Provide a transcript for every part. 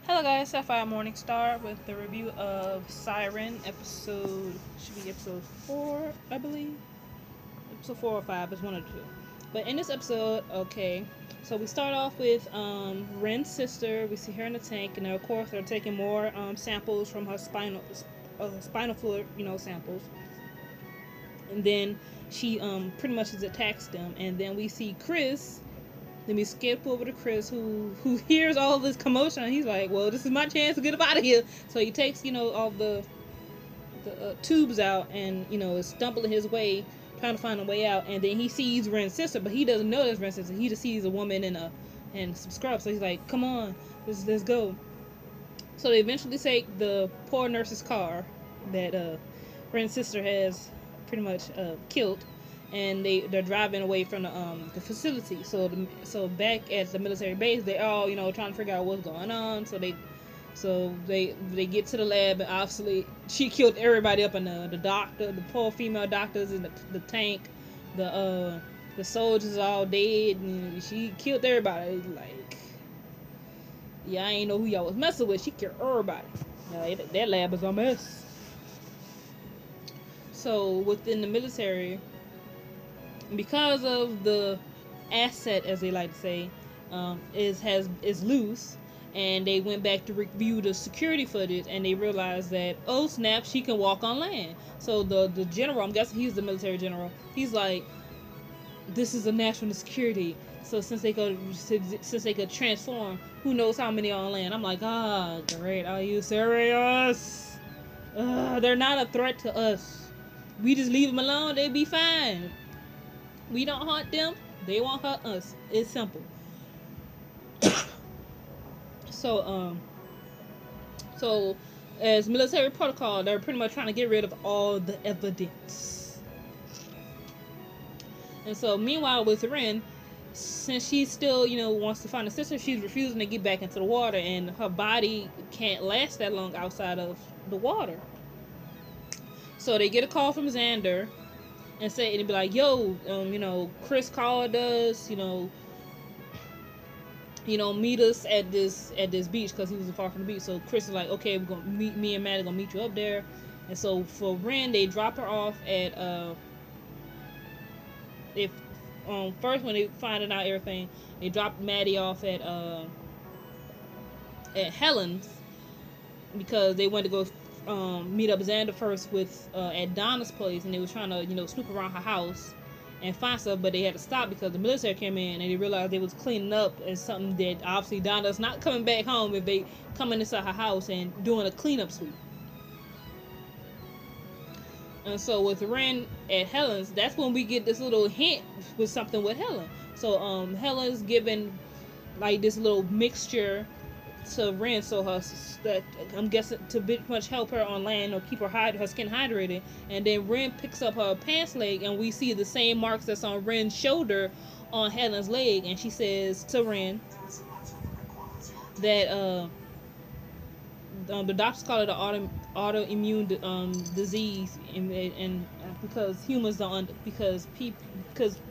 Hello guys, Sapphire Morningstar with the review of Siren, should be episode 4, I believe. Episode 4 or 5, it's one of the two. But in this episode, okay, so we start off with Ren's sister. We see her in the tank, and of course they're taking more samples from her spinal fluid, samples. And then she pretty much attacks them, and then we see Chris. Then we skip over to Chris, who hears all of this commotion. And he's like, well, this is my chance to get up out of here. So he takes, all the tubes out and, is stumbling his way, trying to find a way out. And then he sees Ren's sister, but he doesn't know that's Ren's sister. He just sees a woman and some scrubs. So he's like, come on, let's go. So they eventually take the poor nurse's car that Ren's sister has pretty much killed. And they're driving away from the facility. So back at the military base, they're all trying to figure out what's going on. So they get to the lab, and obviously she killed everybody up in the doctor, the poor female doctors in the tank, the soldiers all dead, and she killed everybody. Like, yeah, I ain't know who y'all was messing with. She killed everybody. That lab is a mess. So within the military, because of the asset, as they like to say, is loose, and they went back to review the security footage, and they realized that, oh snap, she can walk on land. So the general, I'm guessing he's the military general, he's like, this is a national security. So since they could transform, who knows how many are on land. I'm like, great, are you serious? They're not a threat to us. We just leave them alone, they be fine. We don't hunt them, they won't hunt us. It's simple. So as military protocol, they're pretty much trying to get rid of all the evidence. And so meanwhile with Ren, since she still, wants to find her sister, she's refusing to get back into the water, and her body can't last that long outside of the water. So they get a call from Xander and say, and be like, yo, Chris called us, meet us at this beach, because he was far from the beach. So Chris is like, okay, we're gonna me and Matt are gonna meet you up there. And so for Ren, they drop her off at first, when they finding out everything, they dropped Maddie off at Helen's, because they went to go meet up Xander first with at Donna's place, and they was trying to snoop around her house and find stuff, but they had to stop because the military came in, and they realized they was cleaning up, and something that obviously Donna's not coming back home if they coming inside her house and doing a cleanup sweep. And so with Ren at Helen's, that's when we get this little hint with something with Helen. So Helen's giving like this little mixture to Ren, so that I'm guessing to pretty much help her on land or keep her skin hydrated. And then Ren picks up her pants leg, and we see the same marks that's on Ren's shoulder on Helen's leg, and she says to Ren that the doctors call it an autoimmune disease, and because humans don't because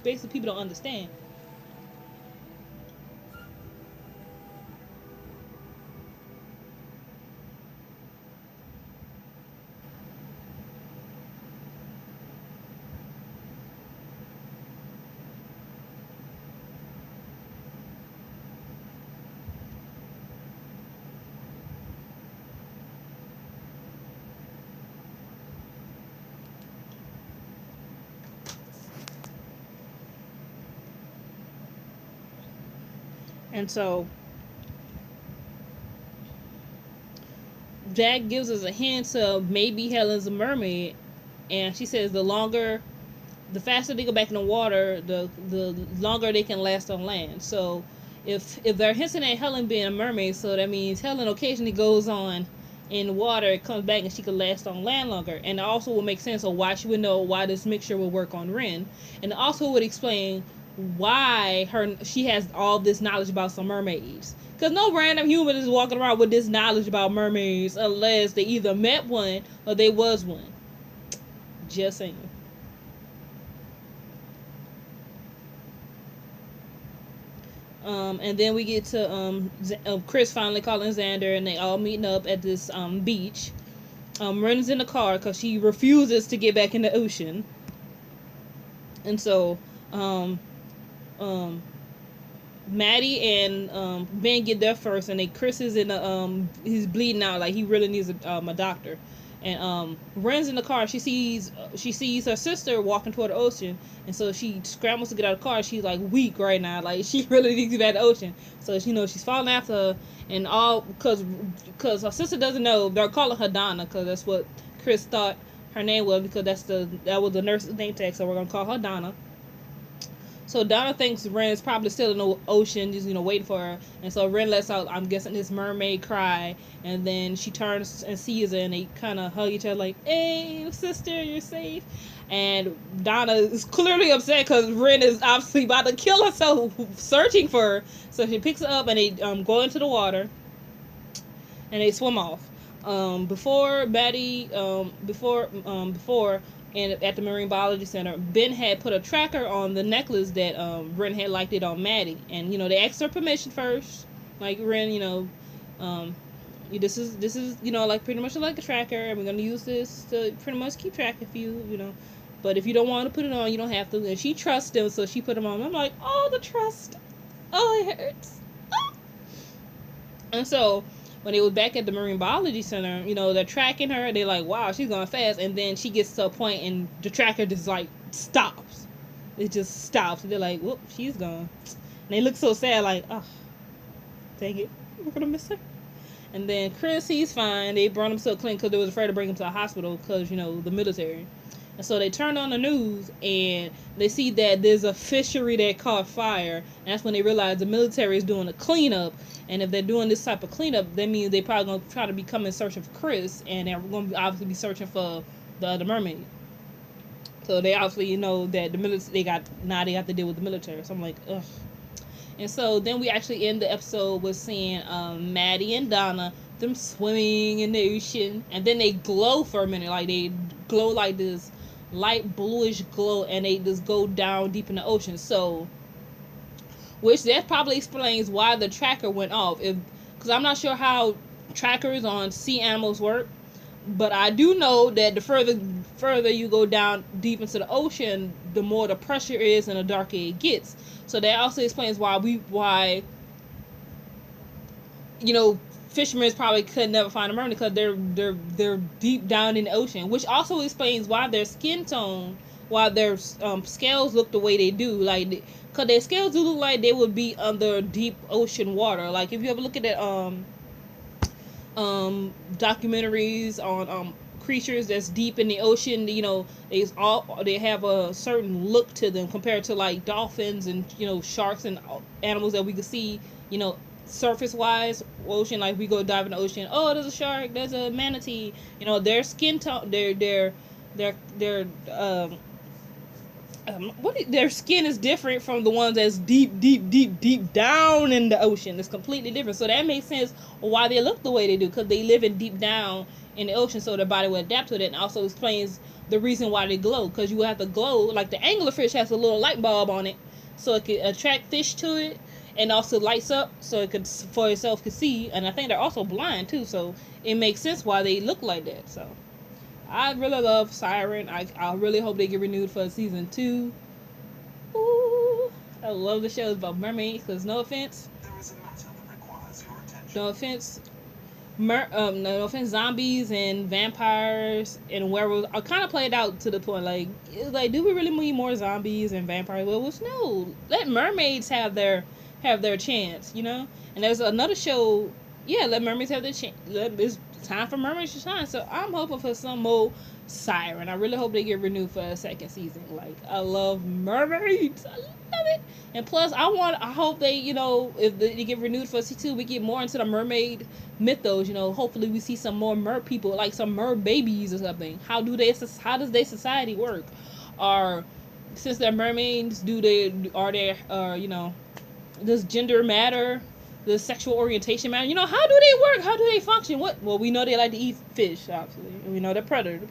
basically people don't understand. And so that gives us a hint of maybe Helen's a mermaid. And she says the faster they go back in the water, the longer they can last on land. So if they're hinting at Helen being a mermaid, so that means Helen occasionally goes on in the water, comes back, and she could last on land longer. And it also would make sense of why she would know why this mixture would work on Ren. And it also would explain why she has all this knowledge about some mermaids. Because no random human is walking around with this knowledge about mermaids unless they either met one or they was one. Just saying. And then we get to Chris finally calling Xander, and they all meeting up at this beach. Ren's in the car because she refuses to get back in the ocean, and so Maddie and Ben get there first, and Chris is in the he's bleeding out, like he really needs a doctor. And Ren's in the car. She sees her sister walking toward the ocean, and so she scrambles to get out of the car. She's like weak right now, like she really needs to get out of the ocean. So she's falling after her, and all because her sister doesn't know. They're calling her Donna because that's what Chris thought her name was, because that was the nurse's name tag. So we're gonna call her Donna. So Donna thinks Ren is probably still in the ocean, just waiting for her. And so Ren lets out, I'm guessing, this mermaid cry, and then she turns and sees her, and they kind of hug each other like, "Hey, sister, you're safe." And Donna is clearly upset because Ren is obviously about to kill herself searching for her. So she picks her up, and they go into the water, and they swim off. Before and at the Marine Biology Center, Ben had put a tracker on the necklace that Ren had liked it on Maddie, and they asked her permission first, like, Ren, this is like pretty much like a tracker, and we're gonna use this to pretty much keep track of you, but if you don't want to put it on, you don't have to. And she trusts them, so she put them on. I'm like, oh, the trust, oh, it hurts. And so when they was back at the Marine Biology Center, they're tracking her. They're like, wow, she's going fast. And then she gets to a point, and the tracker just, like, stops. It just stops. And they're like, whoop, she's gone. And they look so sad, like, oh, dang it, we're going to miss her. And then Chris, he's fine. They brought him to a clinic because they was afraid to bring him to a hospital because, the military. And so they turn on the news, and they see that there's a fishery that caught fire. And that's when they realize the military is doing a cleanup. And if they're doing this type of cleanup, that means they probably going to try to be coming searching for Chris. And they're going to obviously be searching for the other mermaid. So they obviously that the military, they got to deal with the military. So I'm like, ugh. And so then we actually end the episode with seeing Maddie and Donna, them swimming in the ocean. And then they glow for a minute. Like, they glow like this light bluish glow, and they just go down deep in the ocean. So, which that probably explains why the tracker went off. Because I'm not sure how trackers on sea animals work, but I do know that the further you go down deep into the ocean, the more the pressure is and the darker it gets. So that also explains why fishermen probably could never find a mermaid, because they're deep down in the ocean, which also explains why their skin tone, why their scales look the way they do, like, because their scales do look like they would be under deep ocean water. Like, if you ever look at that documentaries on creatures that's deep in the ocean, they have a certain look to them compared to like dolphins and sharks and animals that we can see surface wise ocean. Like, we go dive in the ocean, oh, there's a shark, there's a manatee, their skin tone, their their skin is different from the ones that's deep down in the ocean. It's completely different. So that makes sense why they look the way they do, because they live in deep down in the ocean, so their body will adapt to it. And also explains the reason why they glow, because you have to glow, like the anglerfish has a little light bulb on it, so it can attract fish to it, and also lights up so it could, for itself, could see. And I think they're also blind too, so it makes sense why they look like that. So I really love Siren. I really hope they get renewed for season 2. Ooh, I love the shows about mermaids, because no offense, no offense, zombies and vampires and werewolves are kind of played out to the point, like, do we really need more zombies and vampires? Well, no, let mermaids have their chance, And there's another show, let mermaids have their chance. It's time for mermaids to shine. So I'm hoping for some more Siren. I really hope they get renewed for a second season. Like, I love mermaids. I love it. And plus, I hope they, if they get renewed for season 2, we get more into the mermaid mythos. Hopefully we see some more mer people, like some mer babies or something. How does their society work? Or since they're mermaids, does gender matter? Does sexual orientation matter? How do they work? How do they function? Well, we know they like to eat fish, obviously. We know they're predators,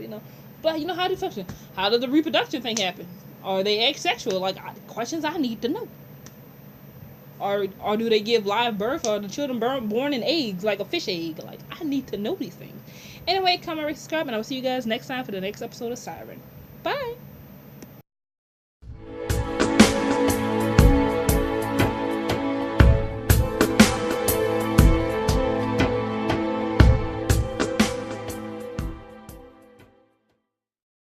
but how do they function? How does the reproduction thing happen? Are they asexual? Like, questions I need to know. Or do they give live birth? Or are the children born in eggs, like a fish egg? Like, I need to know these things. Anyway, comment, rate, subscribe, and I will see you guys next time for the next episode of Siren. Bye!